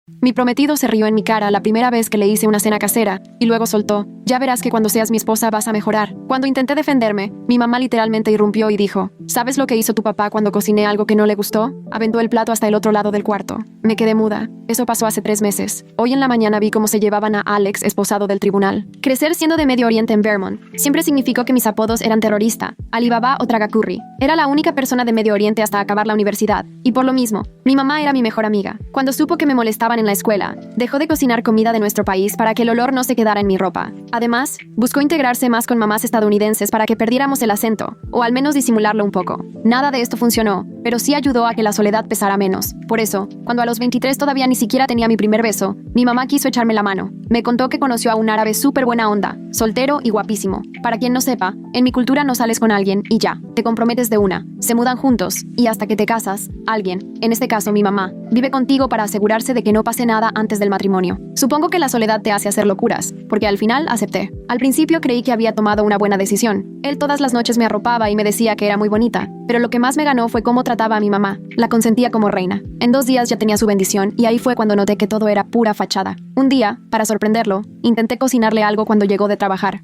Mi prometido se rió en mi cara la primera vez que le hice una cena casera y luego soltó: ya verás que cuando seas mi esposa vas a mejorar. Cuando intenté defenderme, mi mamá literalmente irrumpió y dijo: ¿sabes lo que hizo tu papá cuando cociné algo que no le gustó? Aventó el plato hasta el otro lado del cuarto. Me quedé muda. Eso pasó hace 3 meses. Hoy en la mañana vi cómo se llevaban a Alex esposado del tribunal. Crecer siendo de Medio Oriente en Vermont siempre significó que mis apodos eran terrorista, Alibaba o Tragacurry. Era la única persona de Medio Oriente hasta acabar la universidad, y por lo mismo, mi mamá era mi mejor amiga. Cuando supo que me molestaban en la escuela, dejó de cocinar comida de nuestro país para que el olor no se quedara en mi ropa. Además, buscó integrarse más con mamás estadounidenses para que perdiéramos el acento, o al menos disimularlo un poco. Nada de esto funcionó, pero sí ayudó a que la soledad pesara menos. Por eso, cuando a los 23 todavía ni siquiera tenía mi primer beso, mi mamá quiso echarme la mano. Me contó que conoció a un árabe súper buena onda, soltero y guapísimo. Para quien no sepa, en mi cultura no sales con alguien y ya, te comprometes de una. Se mudan juntos, y hasta que te casas, alguien, en este caso mi mamá, vive contigo para asegurarse de que no pase nada antes del matrimonio. Supongo que la soledad te hace hacer locuras, porque al final acepté. Al principio creí que había tomado una buena decisión. Él todas las noches me arropaba y me decía que era muy bonita, pero lo que más me ganó fue cómo trataba a mi mamá. La consentía como reina. En 2 días ya tenía su bendición y ahí fue cuando noté que todo era pura fachada. Un día, para sorprenderlo, intenté cocinarle algo cuando llegó de trabajar.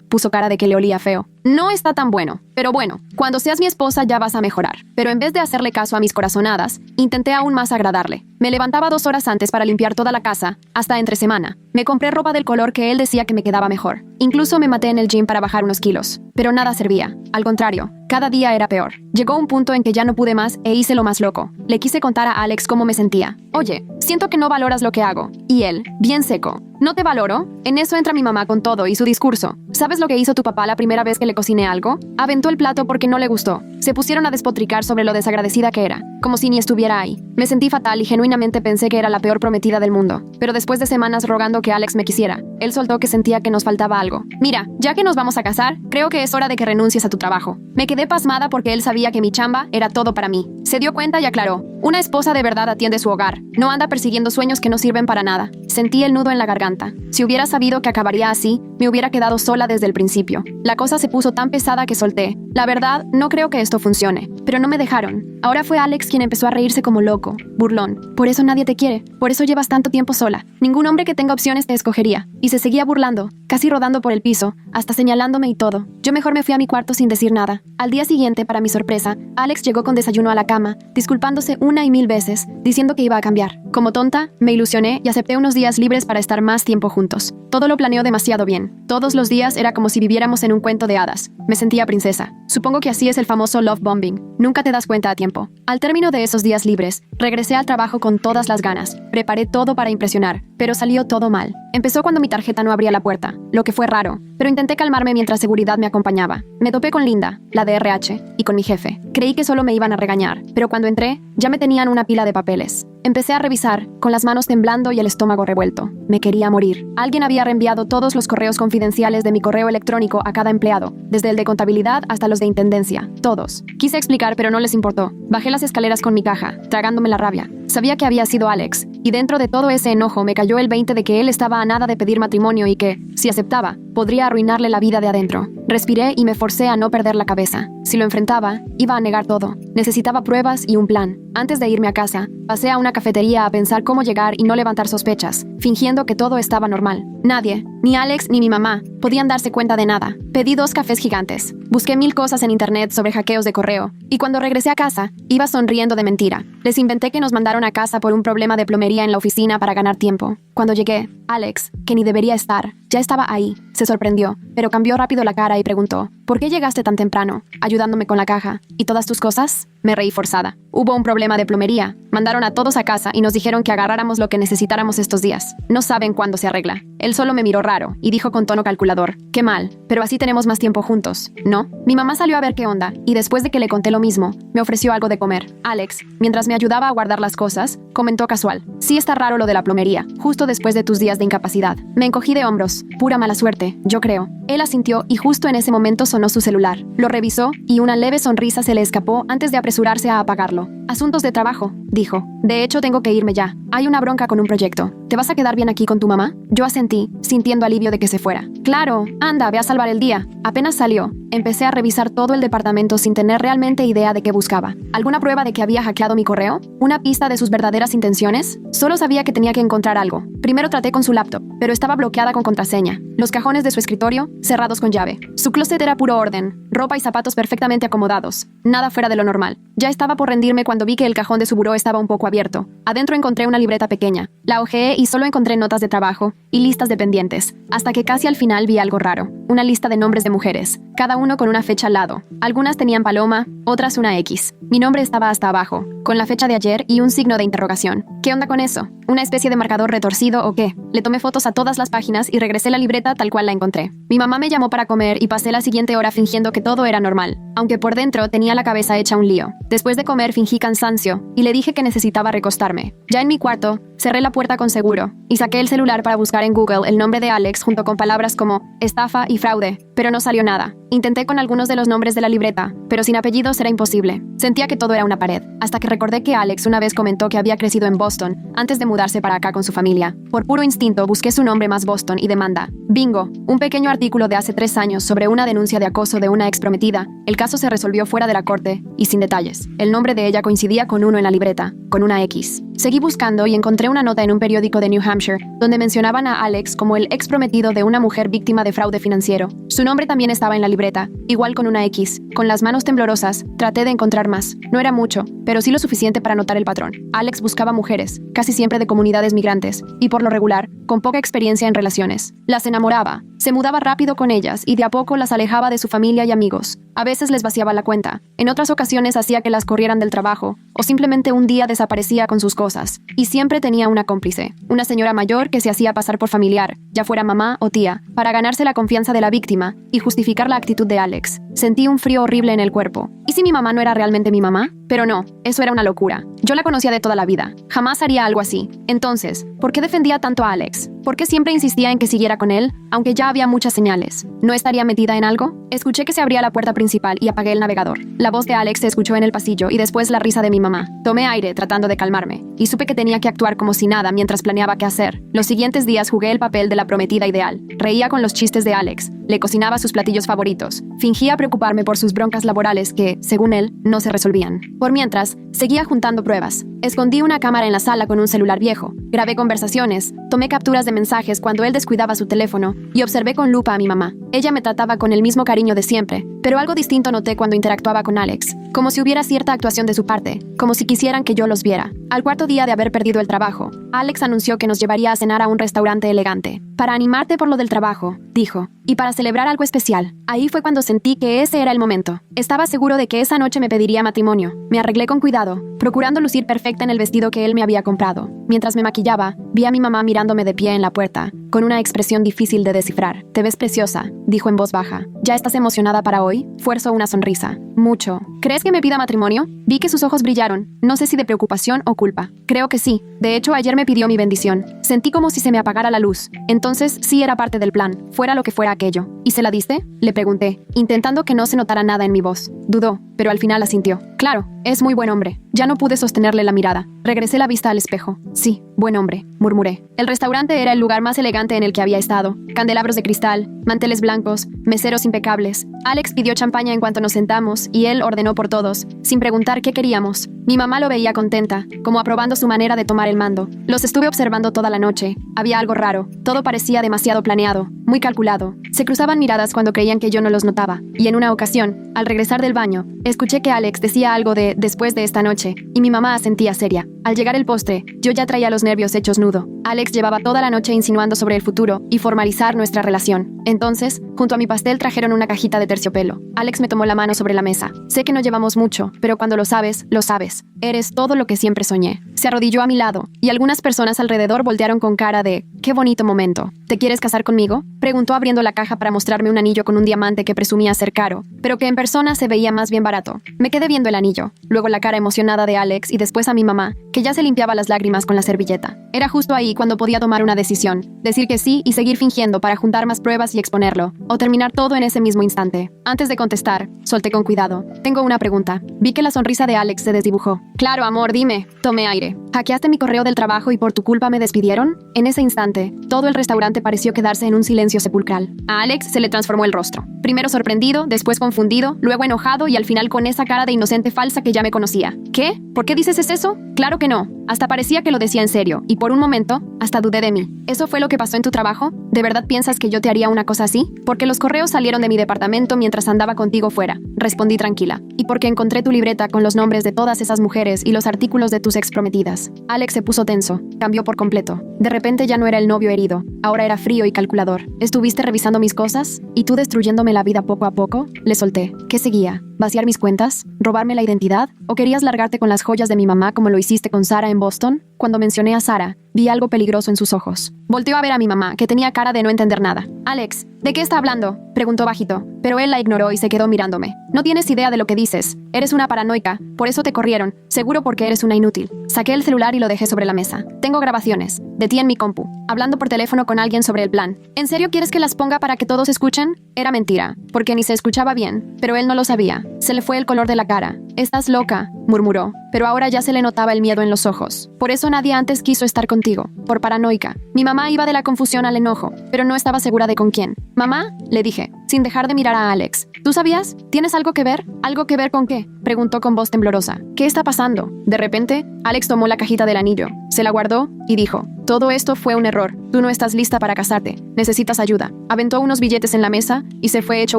Puso cara de que le olía feo. No está tan bueno, pero bueno, cuando seas mi esposa ya vas a mejorar. Pero en vez de hacerle caso a mis corazonadas, intenté aún más agradarle. Me levantaba 2 horas antes para limpiar toda la casa, hasta entre semana. Me compré ropa del color que él decía que me quedaba mejor. Incluso me maté en el gym para bajar unos kilos. Pero nada servía. Al contrario, cada día era peor. Llegó un punto en que ya no pude más e hice lo más loco. Le quise contar a Alex cómo me sentía. Oye, siento que no valoras lo que hago. Y él, bien seco: ¿no te valoro? En eso entra mi mamá con todo y su discurso. ¿Sabes lo que hizo tu papá la primera vez que le cociné algo? Aventó el plato porque no le gustó. Se pusieron a despotricar sobre lo desagradecida que era, como si ni estuviera ahí. Me sentí fatal y genuinamente pensé que era la peor prometida del mundo. Pero después de semanas rogando que Alex me quisiera, él soltó que sentía que nos faltaba algo. Mira, ya que nos vamos a casar, creo que es hora de que renuncies a tu trabajo. Me quedé pasmada porque él sabía que mi chamba era todo para mí. Se dio cuenta y aclaró: una esposa de verdad atiende su hogar, no anda persiguiendo sueños que no sirven para nada. Sentí el nudo en la garganta. Si hubiera sabido que acabaría así, me hubiera quedado sola desde el principio. La cosa se puso tan pesada que solté: la verdad, no creo que esto funcione. Pero no me dejaron. Ahora fue Alex quien empezó a reírse como loco, burlón. Por eso nadie te quiere, por eso llevas tanto tiempo sola. Ningún hombre que tenga opciones te escogería. Y se seguía burlando, casi rodando por el piso, hasta señalándome y todo. Yo mejor me fui a mi cuarto sin decir nada. Al día siguiente, para mi sorpresa, Alex llegó con desayuno a la cama, disculpándose 1 y 1000 veces, diciendo que iba a cambiar. Como tonta, me ilusioné y acepté unos días libres para estar más tiempo juntos. Todo lo planeó demasiado bien. Todos los días era como si viviéramos en un cuento de hadas. Me sentía princesa. Supongo que así es el famoso love bombing. Nunca te das cuenta a tiempo. Al término de esos días libres, regresé al trabajo con todas las ganas. Preparé todo para impresionar, pero salió todo mal. Empezó cuando mi tarjeta no abría la puerta, lo que fue raro, pero intenté calmarme mientras seguridad me acompañaba. Me topé con Linda, la de RH, y con mi jefe. Creí que solo me iban a regañar, pero cuando entré, ya me tenían una pila de papeles. Empecé a revisar, con las manos temblando y el estómago revuelto. Me quería morir. Alguien había reenviado todos los correos confidenciales de mi correo electrónico a cada empleado, desde el de contabilidad hasta los de intendencia. Todos. Quise explicar, pero no les importó. Bajé las escaleras con mi caja, tragándome la rabia. Sabía que había sido Alex, y dentro de todo ese enojo me cayó el 20 de que él estaba a nada de pedir matrimonio y que, si aceptaba, podría arruinarle la vida de adentro. Respiré y me forcé a no perder la cabeza. Si lo enfrentaba, iba a negar todo. Necesitaba pruebas y un plan. Antes de irme a casa, pasé a una cafetería a pensar cómo llegar y no levantar sospechas, fingiendo que todo estaba normal. Nadie, ni Alex ni mi mamá, podían darse cuenta de nada. Pedí 2 cafés gigantes. Busqué 1000 cosas en internet sobre hackeos de correo, y cuando regresé a casa, iba sonriendo de mentira. Les inventé que nos mandaron a casa por un problema de plomería en la oficina para ganar tiempo. Cuando llegué, Alex, que ni debería estar, ya estaba ahí. Se sorprendió, pero cambió rápido la cara y preguntó: ¿por qué llegaste tan temprano, ayudándome con la caja? ¿Y todas tus cosas? Me reí forzada. Hubo un problema de plomería. Mandaron a todos a casa y nos dijeron que agarráramos lo que necesitáramos estos días. No saben cuándo se arregla. Él solo me miró raro y dijo con tono calculador: qué mal, pero así tenemos más tiempo juntos, ¿no? Mi mamá salió a ver qué onda y después de que le conté lo mismo, me ofreció algo de comer. Alex, mientras me ayudaba a guardar las cosas, comentó casual: sí está raro lo de la plomería, justo después de tus días de incapacidad. Me encogí de hombros. Pura mala suerte, yo creo. Él asintió y justo en ese momento sonó sonó su celular. Lo revisó y una leve sonrisa se le escapó antes de apresurarse a apagarlo. Asuntos de trabajo, dijo. De hecho, tengo que irme ya. Hay una bronca con un proyecto. ¿Te vas a quedar bien aquí con tu mamá? Yo asentí, sintiendo alivio de que se fuera. Claro, anda, ve a salvar el día. Apenas salió, empecé a revisar todo el departamento sin tener realmente idea de qué buscaba. ¿Alguna prueba de que había hackeado mi correo? ¿Una pista de sus verdaderas intenciones? Solo sabía que tenía que encontrar algo. Primero traté con su laptop, pero estaba bloqueada con contraseña. Los cajones de su escritorio, cerrados con llave. Su closet era puro orden, ropa y zapatos perfectamente acomodados. Nada fuera de lo normal. Ya estaba por rendirme cuando vi que el cajón de su buró estaba un poco abierto. Adentro encontré una libreta pequeña. La hojeé y solo encontré notas de trabajo y listas de pendientes, hasta que casi al final vi algo raro. Una lista de nombres de mujeres, cada uno con una fecha al lado. Algunas tenían paloma, otras una X. Mi nombre estaba hasta abajo, con la fecha de ayer y un signo de interrogación. ¿Qué onda con eso? ¿Una especie de marcador retorcido o qué? Le tomé fotos a todas las páginas y regresé la libreta tal cual la encontré. Mi mamá me llamó para comer y pasé la siguiente hora fingiendo que todo era normal, aunque por dentro tenía la cabeza hecha un lío. Después de comer fingí cansancio y le dije que necesitaba recostarme. Ya en mi cuarto, cerré la puerta con seguro y saqué el celular para buscar en Google el nombre de Alex junto con palabras como estafa y fraude, pero no salió nada. Intenté con algunos de los nombres de la libreta, pero sin apellidos era imposible. Sentía que todo era una pared, hasta que recordé que Alex una vez comentó que había crecido en Boston antes de mudarse para acá con su familia. Por puro instinto busqué su nombre más Boston y demanda. Bingo, un pequeño artículo de hace 3 años sobre una denuncia de acoso de una ex prometida. El caso se resolvió fuera de la corte y sin detalles. El nombre de ella coincidía con uno en la libreta, con una X. Seguí buscando y encontré una nota en un periódico de New Hampshire, donde mencionaban a Alex como el ex prometido de una mujer víctima de fraude financiero. Su nombre también estaba en la libreta, igual con una X. Con las manos temblorosas, traté de encontrar más. No era mucho, pero sí lo suficiente para notar el patrón. Alex buscaba mujeres, casi siempre de comunidades migrantes, y por lo regular, con poca experiencia en relaciones. Las enamoraba, se mudaba rápido con ellas y de a poco las alejaba de su familia y amigos. A veces les vaciaba la cuenta, en otras ocasiones hacía que las corrieran del trabajo, o simplemente un día desaparecía con sus cosas. Y siempre tenía una cómplice, una señora mayor que se hacía pasar por familiar, ya fuera mamá o tía, para ganarse la confianza de la víctima y justificar la actitud de Alex. Sentí un frío horrible en el cuerpo. ¿Y si mi mamá no era realmente mi mamá? Pero no, eso era una locura. Yo la conocía de toda la vida. Jamás haría algo así. Entonces, ¿por qué defendía tanto a Alex? ¿Por qué siempre insistía en que siguiera con él, aunque ya había muchas señales? ¿No estaría metida en algo? Escuché que se abría la puerta principal y apagué el navegador. La voz de Alex se escuchó en el pasillo y después la risa de mi mamá. Tomé aire tratando de calmarme y supe que tenía que actuar como si nada mientras planeaba qué hacer. Los siguientes días jugué el papel de la prometida ideal. Reía con los chistes de Alex. Le cocinaba sus platillos favoritos. Fingía preocuparme por sus broncas laborales que, según él, no se resolvían. Por mientras, seguía juntando pruebas. Escondí una cámara en la sala con un celular viejo. Grabé conversaciones. Tomé capturas de mensajes cuando él descuidaba su teléfono y observé con lupa a mi mamá. Ella me trataba con el mismo cariño de siempre, pero algo distinto noté cuando interactuaba con Alex. Como si hubiera cierta actuación de su parte, como si quisieran que yo los viera. Al cuarto día de haber perdido el trabajo, Alex anunció que nos llevaría a cenar a un restaurante elegante. Para animarte por lo del trabajo, dijo, y para celebrar algo especial. Ahí fue cuando sentí que ese era el momento. Estaba seguro de que esa noche me pediría matrimonio. Me arreglé con cuidado, procurando lucir perfecta en el vestido que él me había comprado. Mientras me maquillaba, vi a mi mamá mirándome de pie en la puerta, con una expresión difícil de descifrar. Te ves preciosa, dijo en voz baja. ¿Ya estás emocionada para hoy? Fuerzo una sonrisa. Mucho. ¿Crees que me pida matrimonio? Vi que sus ojos brillaron. No sé si de preocupación o culpa. Creo que sí. De hecho, ayer me pidió mi bendición. Sentí como si se me apagara la luz. Entonces, sí era parte del plan, fuera lo que fuera aquello. ¿Y se la diste? Le pregunté, intentando que no se notara nada en mi voz. Dudó, pero al final asintió. Claro, es muy buen hombre. Ya no pude sostenerle la mirada. Regresé la vista al espejo. Sí, buen hombre, murmuré. El restaurante era el lugar más elegante en el que había estado. Candelabros de cristal, manteles blancos, meseros impecables. Alex pidió champaña en cuanto nos sentamos y él ordenó por todos, sin preguntar qué queríamos. Mi mamá lo veía contenta, como aprobando su manera de tomar el mando. Los estuve observando toda la noche. Había algo raro. Todo parecía demasiado planeado, muy calculado. Se cruzaban miradas cuando creían que yo no los notaba. Y en una ocasión, al regresar del baño, escuché que Alex decía algo de después de esta noche, y mi mamá asentía seria. Al llegar el postre, yo ya traía los nervios hechos nudo. Alex llevaba toda la noche insinuando sobre el futuro y formalizar nuestra relación. Entonces, junto a mi pastel trajeron una cajita de terciopelo. Alex me tomó la mano sobre la mesa. Sé que no llevamos mucho, pero cuando lo sabes, lo sabes. Eres todo lo que siempre soñé. Se arrodilló a mi lado, y algunas personas alrededor voltearon con cara de «¡Qué bonito momento! ¿Te quieres casar conmigo?», preguntó abriendo la caja para mostrarme un anillo con un diamante que presumía ser caro, pero que en persona se veía más bien barato. Me quedé viendo el anillo, luego la cara emocionada de Alex y después a mi mamá, que ya se limpiaba las lágrimas con la servilleta. Era justo ahí cuando podía tomar una decisión, decir que sí y seguir fingiendo para juntar más pruebas y exponerlo, o terminar todo en ese mismo instante. Antes de contestar, solté con cuidado. Tengo una pregunta. Vi que la sonrisa de Alex se desdibujó. Claro, amor, dime. Tomé aire. ¿Hackeaste mi correo del trabajo y por tu culpa me despidieron? En ese instante, todo el restaurante pareció quedarse en un silencio sepulcral. A Alex se le transformó el rostro. Primero sorprendido, después confundido, luego enojado y al final con esa cara de inocente falsa que ya me conocía. ¿Qué? ¿Por qué dices eso? Claro que no. Hasta parecía que lo decía en serio, y por un momento, hasta dudé de mí. ¿Eso fue lo que pasó en tu trabajo? ¿De verdad piensas que yo te haría una cosa así? Porque los correos salieron de mi departamento mientras andaba contigo fuera. Respondí tranquila. Y porque encontré tu libreta con los nombres de todas esas mujeres y los artículos de tus exprometidas. Alex se puso tenso. Cambió por completo. De repente ya no era el novio herido. Ahora era frío y calculador. ¿Estuviste revisando mis cosas? ¿Y tú destruyéndome la vida poco a poco? Le solté. ¿Qué seguía? ¿Vaciar mis cuentas? ¿Robarme la identidad? ¿O querías largarte con las joyas de mi mamá como lo hiciste con Sara en Boston? Cuando mencioné a Sara, vi algo peligroso en sus ojos. Volteó a ver a mi mamá, que tenía cara de no entender nada. Alex, ¿de qué está hablando? Preguntó bajito, pero él la ignoró y se quedó mirándome. No tienes idea de lo que dices. Eres una paranoica, por eso te corrieron, seguro porque eres una inútil. Saqué el celular y lo dejé sobre la mesa. Tengo grabaciones, de ti en mi compu, hablando por teléfono con alguien sobre el plan. ¿En serio quieres que las ponga para que todos escuchen? Era mentira, porque ni se escuchaba bien, pero él no lo sabía. Se le fue el color de la cara. Estás loca, murmuró, pero ahora ya se le notaba el miedo en los ojos. Por eso nadie antes quiso estar contigo, por paranoica. Mi mamá iba de la confusión al enojo, pero no estaba segura de con quién. Mamá, le dije, sin dejar de mirar a Alex. ¿Tú sabías? ¿Tienes algo que ver? ¿Algo que ver con qué? Preguntó con voz temblorosa. ¿Qué está pasando? De repente, Alex tomó la cajita del anillo, se la guardó y dijo, todo esto fue un error. Tú no estás lista para casarte. Necesitas ayuda. Aventó unos billetes en la mesa y se fue hecho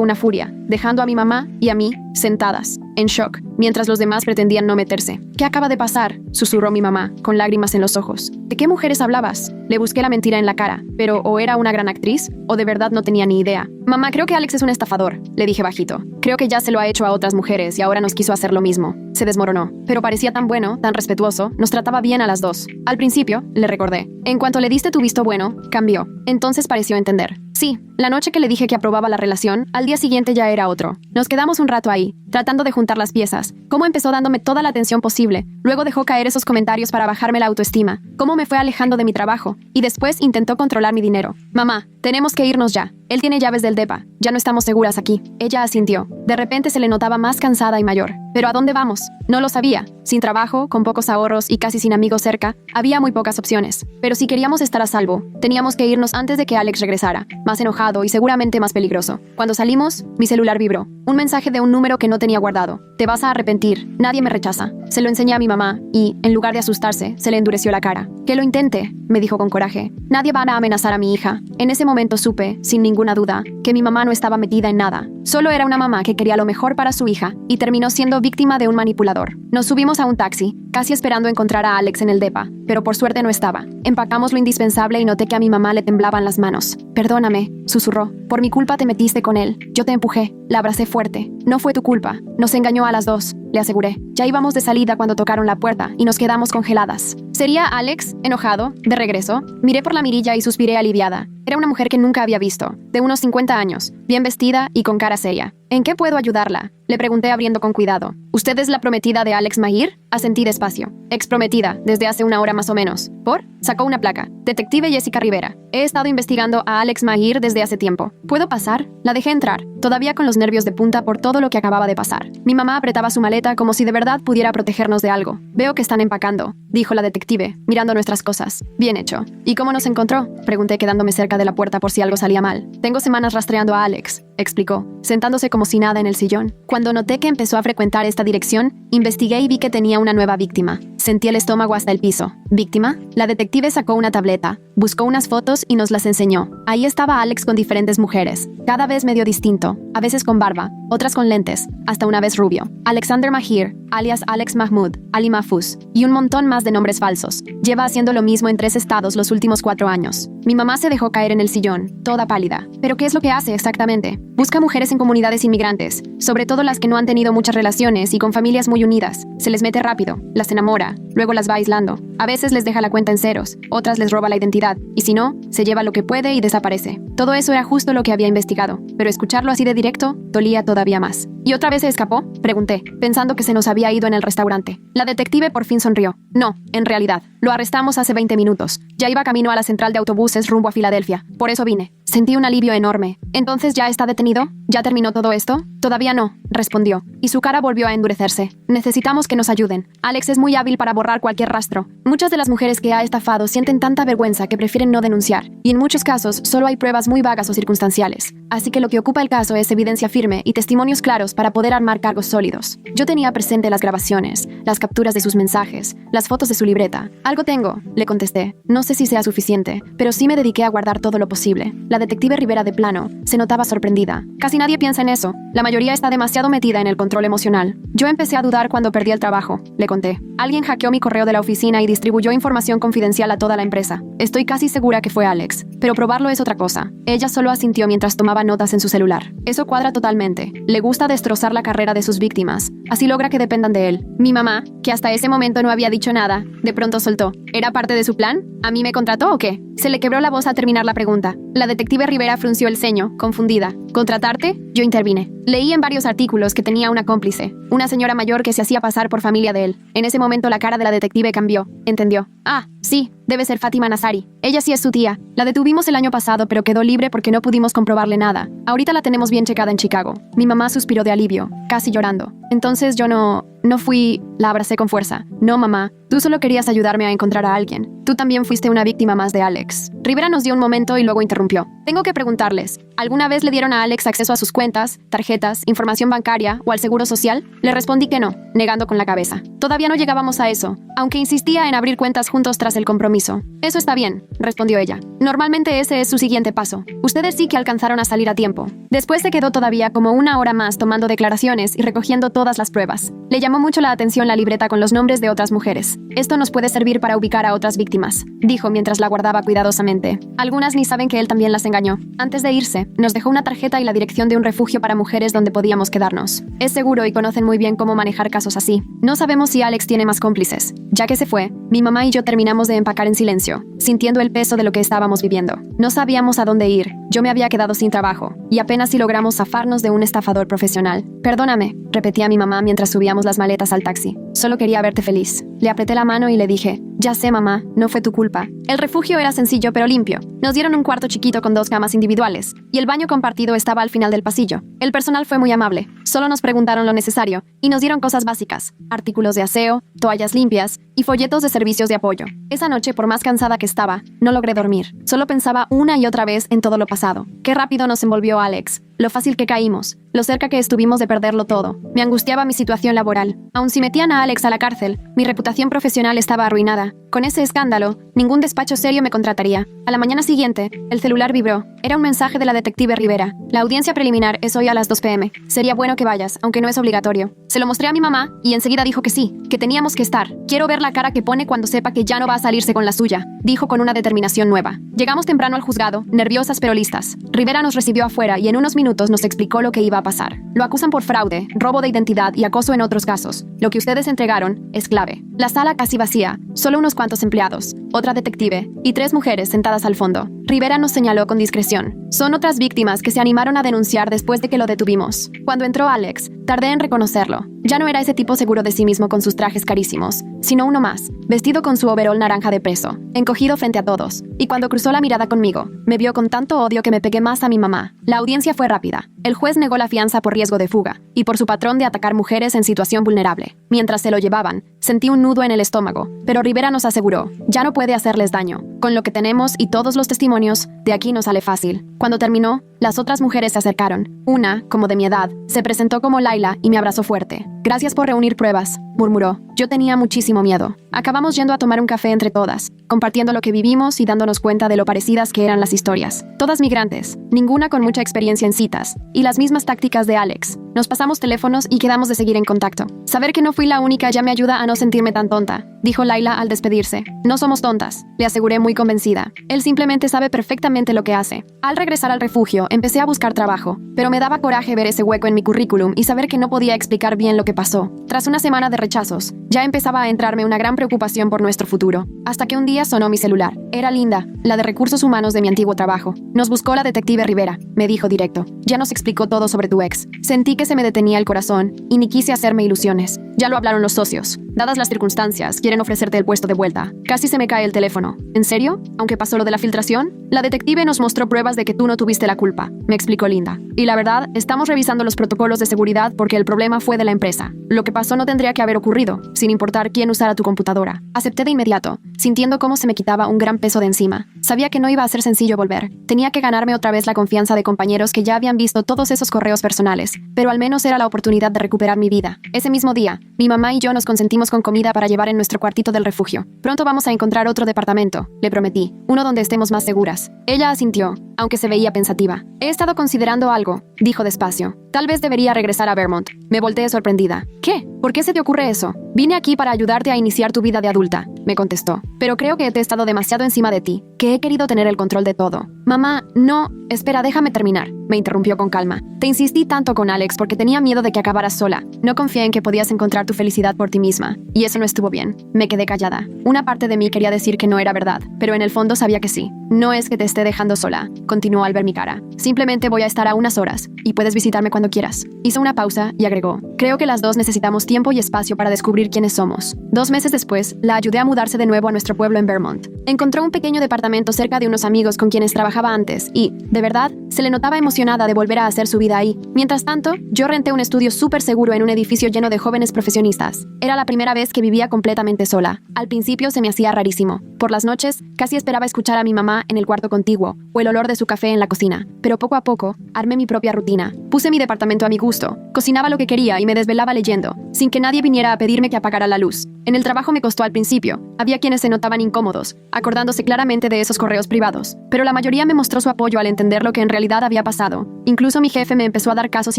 una furia, dejando a mi mamá y a mí sentadas, en shock, mientras los demás pretendían no meterse. ¿Qué acaba de pasar?, susurró mi mamá, con lágrimas en los ojos. ¿De qué mujeres hablabas? Le busqué la mentira en la cara, pero o era una gran actriz, o de verdad no tenía ni idea. Mamá, creo que Alex es un estafador, le dije bajito. Creo que ya se lo ha hecho a otras mujeres y ahora nos quiso hacer lo mismo. Se desmoronó, pero parecía tan bueno, tan respetuoso, nos trataba bien a las dos. Al principio, le recordé. En cuanto le diste tu visto bueno, cambió. Entonces pareció entender. Sí, la noche que le dije que aprobaba la relación, al día siguiente ya era otro. Nos quedamos un rato ahí, tratando de juntar las piezas. Cómo empezó dándome toda la atención posible, luego dejó caer esos comentarios para bajarme la autoestima, cómo me fue alejando de mi trabajo, y después intentó controlar mi dinero. Mamá, tenemos que irnos ya. Él tiene llaves del depa. Ya no estamos seguras aquí. Ella asintió. De repente se le notaba más cansada y mayor. ¿Pero a dónde vamos? No lo sabía. Sin trabajo, con pocos ahorros y casi sin amigos cerca, había muy pocas opciones. Pero si queríamos estar a salvo, teníamos que irnos antes de que Alex regresara, más enojado y seguramente más peligroso. Cuando salimos, mi celular vibró. Un mensaje de un número que no tenía guardado. Te vas a arrepentir. Nadie me rechaza. Se lo enseñé a mi mamá y, en lugar de asustarse, se le endureció la cara. Que lo intente, me dijo con coraje. Nadie va a amenazar a mi hija. En ese momento supe, sin ninguna duda, que mi mamá no estaba metida en nada. Solo era una mamá que quería lo mejor para su hija y terminó siendo víctima de un manipulador. Nos subimos a un taxi, casi esperando encontrar a Alex en el depa, pero por suerte no estaba. Empacamos lo indispensable y noté que a mi mamá le temblaban las manos. Perdóname, susurró. Por mi culpa te metiste con él. Yo te empujé. La abracé fuerte. No fue tu culpa. Nos engañó a las dos, le aseguré. Ya íbamos de salida cuando tocaron la puerta y nos quedamos congeladas. ¿Sería Alex, enojado, de regreso? Miré por la mirilla y suspiré aliviada. Era una mujer que nunca había visto, de unos 50 años, bien vestida y con cara seria. ¿En qué puedo ayudarla?, le pregunté abriendo con cuidado. ¿Usted es la prometida de Alex Mahir?, asentí despacio. Exprometida, desde hace una hora más o menos. ¿Por? Sacó una placa. Detective Jessica Rivera. He estado investigando a Alex Mahir desde hace tiempo. ¿Puedo pasar? La dejé entrar, todavía con los nervios de punta por todo lo que acababa de pasar. Mi mamá apretaba su maleta como si de verdad pudiera protegernos de algo. Veo que están empacando, dijo la detective, mirando nuestras cosas. Bien hecho. ¿Y cómo nos encontró?, pregunté quedándome cerca de la puerta por si algo salía mal. Tengo semanas rastreando a Alex, explicó, sentándose como si nada en el sillón. Cuando noté que empezó a frecuentar esta dirección, investigué y vi que tenía una nueva víctima. Sentí el estómago hasta el piso. ¿Víctima? La detective sacó una tableta, buscó unas fotos y nos las enseñó. Ahí estaba Alex con diferentes mujeres, cada vez medio distinto, a veces con barba, otras con lentes, hasta una vez rubio. Alexander Mahir, alias Alex Mahmoud, Ali Mahfouz, y un montón más de nombres falsos. Lleva haciendo lo mismo en 3 estados los últimos 4 años. Mi mamá se dejó caer en el sillón, toda pálida. ¿Pero qué es lo que hace exactamente? Busca mujeres en comunidades inmigrantes, sobre todo las que no han tenido muchas relaciones y con familias muy unidas. Se les mete rápido, las enamora, luego las va aislando. A veces les deja la cuenta en ceros, otras les roba la identidad, y si no, se lleva lo que puede y desaparece. Todo eso era justo lo que había investigado, pero escucharlo así de directo dolía todavía más. ¿Y otra vez se escapó? Pregunté, pensando que se nos había ido en el restaurante. La detective por fin sonrió. No, en realidad, lo arrestamos hace 20 minutos. Ya iba camino a la central de autobuses rumbo a Filadelfia. Por eso vine. Sentí un alivio enorme. ¿Entonces ya está detenido? ¿Ya terminó todo esto? Todavía no, respondió, y su cara volvió a endurecerse. Necesitamos que nos ayuden. Alex es muy hábil para borrar cualquier rastro. Muchas de las mujeres que ha estafado sienten tanta vergüenza que prefieren no denunciar, y en muchos casos solo hay pruebas muy vagas o circunstanciales. Así que lo que ocupa el caso es evidencia firme y testimonios claros para poder armar cargos sólidos. Yo tenía presente las grabaciones, las capturas de sus mensajes, las fotos de su libreta. Algo tengo, le contesté. No sé si sea suficiente, pero sí me dediqué a guardar todo lo posible. La detective Rivera de plano se notaba sorprendida. Casi nadie piensa en eso. La mayoría está demasiado metida en el control emocional. Yo empecé a dudar cuando perdí el trabajo, le conté. Alguien hackeó mi correo de la oficina y distribuyó información confidencial a toda la empresa. Estoy casi segura que fue Alex, pero probarlo es otra cosa. Ella solo asintió mientras tomaba notas en su celular. Eso cuadra totalmente. Le gusta destrozar la carrera de sus víctimas. Así logra que dependan de él. Mi mamá, que hasta ese momento no había dicho nada, de pronto soltó. ¿Era parte de su plan? ¿A mí me contrató o qué? Se le quebró la voz al terminar la pregunta. La detective Rivera frunció el ceño, confundida. ¿Contratarte? Yo intervine. Leí en varios artículos que tenía una cómplice, una señora mayor que se hacía pasar por familia de él. En ese momento la cara de la detective cambió. Entendió. Ah, sí, debe ser Fátima Nazari. Ella sí es su tía. La detuvimos el año pasado, pero quedó libre porque no pudimos comprobarle nada. Ahorita la tenemos bien checada en Chicago. Mi mamá suspiró de alivio, casi llorando. Entonces yo no fui... La abracé con fuerza. No, mamá. Tú solo querías ayudarme a encontrar a alguien. Tú también fuiste una víctima más de Alex. Rivera nos dio un momento y luego interrumpió. Tengo que preguntarles, ¿alguna vez le dieron a Alex acceso a sus cuentas, tarjetas, información bancaria o al seguro social? Le respondí que no, negando con la cabeza. Todavía no llegábamos a eso, aunque insistía en abrir cuentas juntos tras el compromiso. Eso está bien, respondió ella. Normalmente ese es su siguiente paso. Ustedes sí que alcanzaron a salir a tiempo. Después se quedó todavía como una hora más tomando declaraciones y recogiendo todas las pruebas. Le llamó mucho la atención la libreta con los nombres de otras mujeres. Esto nos puede servir para ubicar a otras víctimas, dijo mientras la guardaba cuidadosamente. Algunas ni saben que él también las engañó. Antes de irse, nos dejó una tarjeta y la dirección de un refugio para mujeres donde podíamos quedarnos. Es seguro y conocen muy bien cómo manejar casos así. No sabemos si Alex tiene más cómplices. Ya que se fue, mi mamá y yo terminamos de empacar en silencio, sintiendo el peso de lo que estábamos viviendo. No sabíamos a dónde ir. Yo me había quedado sin trabajo, y apenas si logramos zafarnos de un estafador profesional. Perdóname, repetía mi mamá mientras subíamos las maletas al taxi. Solo quería verte feliz. Le apreté la mano y le dije, ya sé, mamá, no fue tu culpa. El refugio era sencillo pero limpio. Nos dieron un cuarto chiquito con 2 camas individuales, y el baño compartido estaba al final del pasillo. El personal fue muy amable. Solo nos preguntaron lo necesario, y nos dieron cosas básicas, artículos de aseo, toallas limpias, y folletos de servicios de apoyo. Esa noche, por más cansada que estaba, no logré dormir. Solo pensaba una y otra vez en todo lo pasado. Qué rápido nos envolvió Alex. Lo fácil que caímos, lo cerca que estuvimos de perderlo todo. Me angustiaba mi situación laboral. Aun si metían a Alex a la cárcel, mi reputación profesional estaba arruinada. Con ese escándalo, ningún despacho serio me contrataría. A la mañana siguiente, el celular vibró. Era un mensaje de la detective Rivera. La audiencia preliminar es hoy a las 2 p.m. Sería bueno que vayas, aunque no es obligatorio. Se lo mostré a mi mamá y enseguida dijo que sí, que teníamos que estar. Quiero ver la cara que pone cuando sepa que ya no va a salirse con la suya, dijo con una determinación nueva. Llegamos temprano al juzgado, nerviosas pero listas. Rivera nos recibió afuera y en unos minutos nos explicó lo que iba a pasar. Lo acusan por fraude, robo de identidad y acoso en otros casos. Lo que ustedes entregaron es clave. La sala casi vacía, solo unos cuantos empleados, otra detective y 3 mujeres sentadas al fondo. Rivera nos señaló con discreción. Son otras víctimas que se animaron a denunciar después de que lo detuvimos. Cuando entró Alex, tardé en reconocerlo. Ya no era ese tipo seguro de sí mismo con sus trajes carísimos, sino uno más, vestido con su overol naranja de preso, encogido frente a todos. Y cuando cruzó la mirada conmigo, me vio con tanto odio que me pegué más a mi mamá. La audiencia fue rápida. El juez negó la fianza por riesgo de fuga y por su patrón de atacar mujeres en situación vulnerable. Mientras se lo llevaban, sentí un nudo en el estómago, pero Rivera nos aseguró, ya no puede hacerles daño. Con lo que tenemos y todos los testimonios, de aquí no sale fácil. Cuando terminó, las otras mujeres se acercaron. Una, como de mi edad, se presentó como Laila y me abrazó fuerte. Gracias por reunir pruebas, murmuró. Yo tenía muchísimo miedo. Acabamos yendo a tomar un café entre todas, compartiendo lo que vivimos y dándonos cuenta de lo parecidas que eran las historias. Todas migrantes, ninguna con mucha experiencia en citas, y las mismas tácticas de Alex. Nos pasamos teléfonos y quedamos de seguir en contacto. Saber que no fui la única ya me ayuda a no sentirme tan tonta, dijo Layla al despedirse. No somos tontas, le aseguré muy convencida. Él simplemente sabe perfectamente lo que hace. Al regresar al refugio, empecé a buscar trabajo, pero me daba coraje ver ese hueco en mi currículum y saber que no podía explicar bien lo que pasó. Tras una semana de rechazos, ya empezaba a entrarme una gran preocupación por nuestro futuro, hasta que un día sonó mi celular. Era Linda, la de recursos humanos de mi antiguo trabajo. Nos buscó la detective Rivera, me dijo directo. Ya nos explicó todo sobre tu ex. Sentí que se me detenía el corazón y ni quise hacerme ilusiones. Ya lo hablaron los socios. Dadas las circunstancias, quieren ofrecerte el puesto de vuelta. Casi se me cae el teléfono. ¿En serio? ¿Aunque pasó lo de la filtración? La detective nos mostró pruebas de que tú no tuviste la culpa, me explicó Linda. Y la verdad, estamos revisando los protocolos de seguridad porque el problema fue de la empresa. Lo que pasó no tendría que haber ocurrido, sin importar quién usara tu computadora. Acepté de inmediato, sintiendo cómo se me quitaba un gran peso de encima. Sabía que no iba a ser sencillo volver. Tenía que ganarme otra vez la confianza de compañeros que ya habían visto todos esos correos personales, pero al menos era la oportunidad de recuperar mi vida. Ese mismo día, mi mamá y yo nos consentimos con comida para llevar en nuestro cuartito del refugio. Pronto vamos a encontrar otro departamento, le prometí, uno donde estemos más seguras. Ella asintió, aunque se veía pensativa. He estado considerando algo, dijo despacio. Tal vez debería regresar a Vermont. Me volteé sorprendida. ¿Qué? ¿Por qué se te ocurre eso? Vine aquí para ayudarte a iniciar tu vida de adulta, me contestó. Pero creo que te he estado demasiado encima de ti, que he querido tener el control de todo. Mamá, no... Espera, déjame terminar, me interrumpió con calma. Te insistí tanto con Alex porque tenía miedo de que acabaras sola. No confié en que podías encontrar tu felicidad por ti misma. Y eso no estuvo bien. Me quedé callada. Una parte de mí quería decir que no era verdad, pero en el fondo sabía que sí. No es que te esté dejando sola, continuó al ver mi cara. Simplemente voy a estar a unas horas, y puedes visitarme cuando quieras. Hizo una pausa y agregó, creo que las dos necesitamos tiempo y espacio para descubrir quiénes somos. 2 meses después, la ayudé a mudarse de nuevo a nuestro pueblo en Vermont. Encontró un pequeño departamento cerca de unos amigos con quienes trabajaba antes y, de verdad, se le notaba emocionada de volver a hacer su vida ahí. Mientras tanto, yo renté un estudio súper seguro en un edificio lleno de jóvenes profesionistas. Era la primera vez que vivía completamente sola. Al principio se me hacía rarísimo. Por las noches, casi esperaba escuchar a mi mamá en el cuarto contiguo o el olor de su café en la cocina. Pero poco a poco, armé mi propia rutina. Puse mi departamento a mi gusto. Cocinaba lo que quería y me desvelaba leyendo, sin que nadie viniera a pedirme que apagara la luz. En el trabajo me costó al principio. Había quienes se notaban incómodos, acordándose claramente de esos correos privados. Pero la mayoría me mostró su apoyo al entender lo que en realidad había pasado. Incluso mi jefe me empezó a dar casos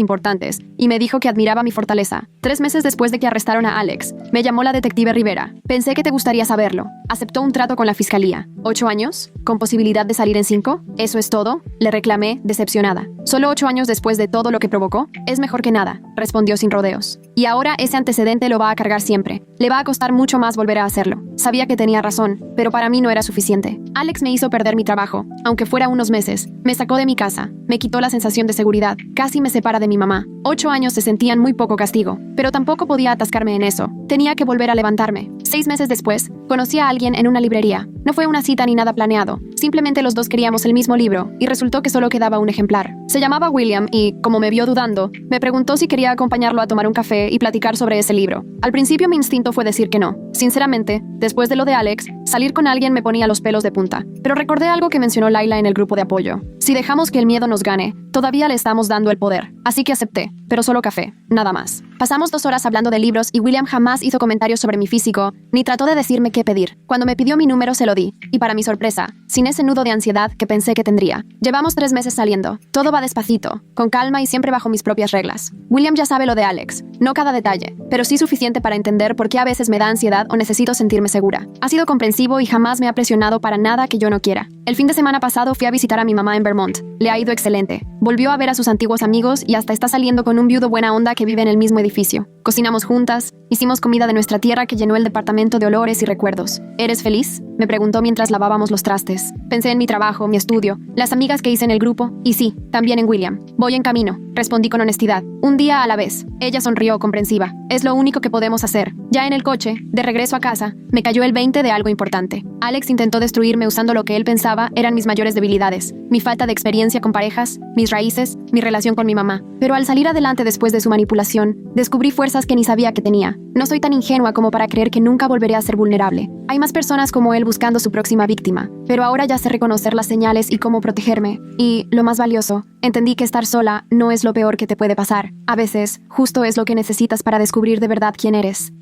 importantes y me dijo que admiraba mi fortaleza. 3 meses después de que arrestaron a Alex, me llamó la detective Rivera. Pensé que te gustaría saberlo. Aceptó un trato con la fiscalía. 8 años, con posibilidad de salir en 5. ¿Eso es todo? Le reclamé, decepcionada. Solo 8 años después de todo lo que provocó, es mejor que nada, respondió sin rodeos. Y ahora ese antecedente lo va a cargar siempre. Le va a costar mucho más volver a hacerlo. Sabía que tenía razón, pero para mí no era suficiente. Alex me hizo perder mi trabajo, aunque fuera unos meses. Me sacó de mi casa, me quitó la sensación de seguridad, casi me separa de mi mamá. 8 años se sentían muy poco castigo, pero tampoco podía atascarme en eso. Tenía que volver a levantarme. 6 meses después, conocí a alguien en una librería. No fue una cita ni nada planeado. Simplemente los dos queríamos el mismo libro, y resultó que solo quedaba un ejemplar. Se llamaba William y, como me vio dudando, me preguntó si quería acompañarlo a tomar un café y platicar sobre ese libro. Al principio mi instinto fue decir que no. Sinceramente, después de lo de Alex, salir con alguien me ponía los pelos de punta. Pero recordé algo que mencionó Layla en el grupo de apoyo. Si dejamos que el miedo nos gane, todavía le estamos dando el poder. Así que acepté, pero solo café, nada más. Pasamos 2 horas hablando de libros y William jamás hizo comentarios sobre mi físico, ni trató de decirme qué pedir. Cuando me pidió mi número se lo di, y para mi sorpresa, sin ese nudo de ansiedad que pensé que tendría. Llevamos 3 meses saliendo. Todo va despacito, con calma y siempre bajo mis propias reglas. William ya sabe lo de Alex, no cada detalle, pero sí suficiente para entender por qué a veces me da ansiedad o necesito sentirme segura. Ha sido comprensivo y jamás me ha presionado para nada que yo no quiera. El fin de semana pasado fui a visitar a mi mamá en Vermont. Le ha ido excelente. Volvió a ver a sus antiguos amigos y hasta está saliendo con un viudo buena onda que vive en el mismo edificio. Cocinamos juntas, hicimos comida de nuestra tierra que llenó el departamento de olores y recuerdos. ¿Eres feliz?, me preguntó mientras lavábamos los trastes. Pensé en mi trabajo, mi estudio, las amigas que hice en el grupo y sí, también en William. Voy en camino, respondí con honestidad. Un día a la vez. Ella sonrió comprensiva. Es lo único que podemos hacer. Ya en el coche, de regreso a casa, me cayó el 20 de algo importante. Alex intentó destruirme usando lo que él pensaba eran mis mayores debilidades. Mi falta de experiencia con parejas, mis raíces, mi relación con mi mamá. Pero al salir adelante después de su manipulación, descubrí fuerzas que ni sabía que tenía. No soy tan ingenua como para creer que nunca volveré a ser vulnerable. Hay más personas como él buscando su próxima víctima. Pero ahora ya sé reconocer las señales y cómo protegerme. Y, lo más valioso, entendí que estar sola no es lo peor que te puede pasar. A veces, justo es lo que necesitas para descubrir de verdad quién eres.